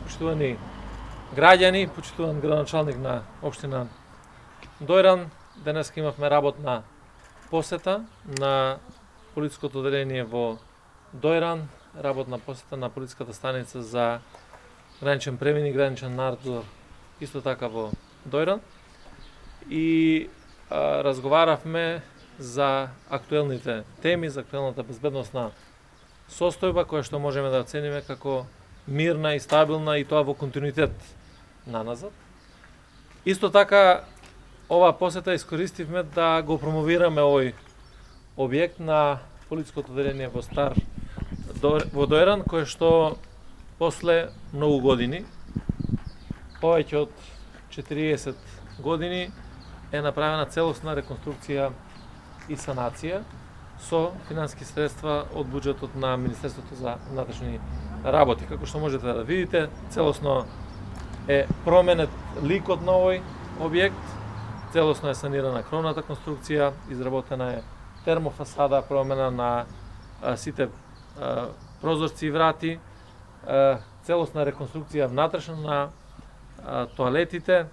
почитувани граѓани, почитуван градоначалник на општина Дојран, денес имавме работна посета на полициското одделение во Дојран, работна посета на полициската станица за граничен премин и граничен надзор исто така во Дојран. И разговаравме за актуелните теми, за актуелната безбедносна состојба која што можеме да оцениме како мирна и стабилна и тоа во континуитет наназад. Исто така, оваа посета искористивме да го промовираме овој објект на полициското одделение во Дојран, кој што после многу години, повеќе од 40 години, е направена целосна реконструкција и санација со финансиски средства од буџетот на Министерството за внатрешни работи. Како што можете да видите, целосно е променет ликот на овој објект, целосно е санирана кровната конструкција, изработена е термофасада, промена на сите прозорци и врати, целосна реконструкција внатрешна на тоалетите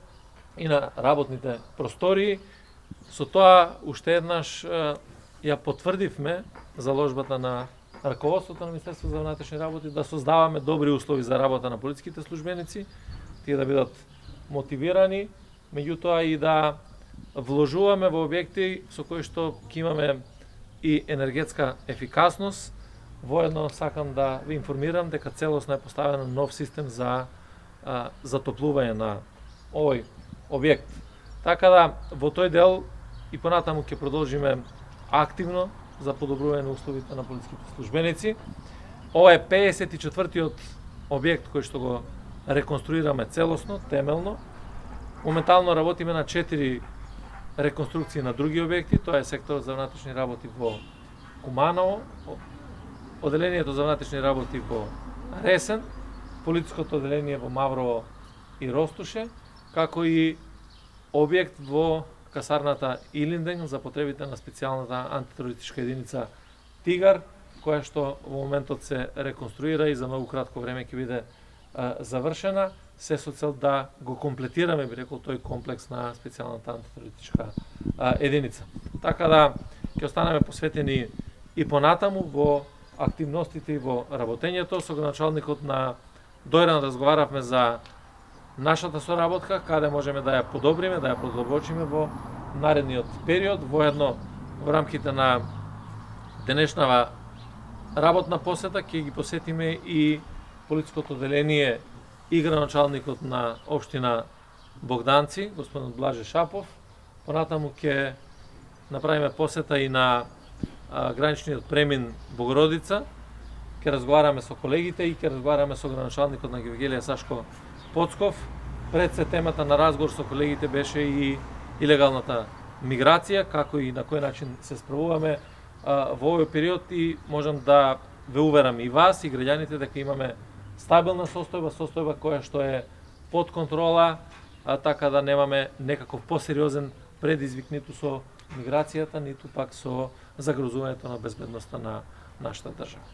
и на работните простории. Со тоа уште еднаш ја потврдивме заложбата на раководството на Министерството за внатрешни работи да создаваме добри услови за работа на полициските службеници, тие да бидат мотивирани, меѓутоа и да вложуваме во објекти со кои што ќе имаме и енергетска ефикасност. Воедно сакам да ви информирам дека целосно е поставен нов систем за затоплување на овој објект. Така да, во тој дел и понатаму ќе продолжиме активно за подобрување на условите на полициските службеници. Ова е 54-тиот објект кој што го реконструираме целосно, темелно. Моментално работиме на 4 реконструкции на други објекти, тоа е секторот за внатрешни работи во Куманово, одделението за внатрешни работи во Ресен, полициското одделение во Маврово и Ростуше, како и објект во касарната Илинден за потребите на специјалната антитерористичка единица Тигар, која што во моментот се реконструира и за многу кратко време ќе биде завршена, се со цел да го комплетираме, би рекол, тој комплекс на специјалната антитерористичка единица. Така да ќе останеме посветени и понатаму во активностите и во работењето. Со градоначалникот на Дојран разговаравме за нашата соработка, каде можеме да ја подобриме, да ја подоброчиме во наредниот период. Воедно во рамките на денешнава работна посета ќе ги посетиме и полициското одделение и градоначалникот на општина Богданци, господин Блаже Шапов. Понатаму ќе направиме посета и на граничниот премин Богородица. Ќе разговараме со колегите и ќе разговараме со градоначалникот на Гевгелија Сашко Поцков. Пред се темата на разговор со колегите беше и илегалната миграција, како и на кој начин се справуваме во овој период, и можам да ве уверам и вас и граѓаните дека имаме стабилна состојба која што е под контрола, така да немаме некаков посериозен предизвик ниту со миграцијата, ниту пак со загрозувањето на безбедноста на нашата држава.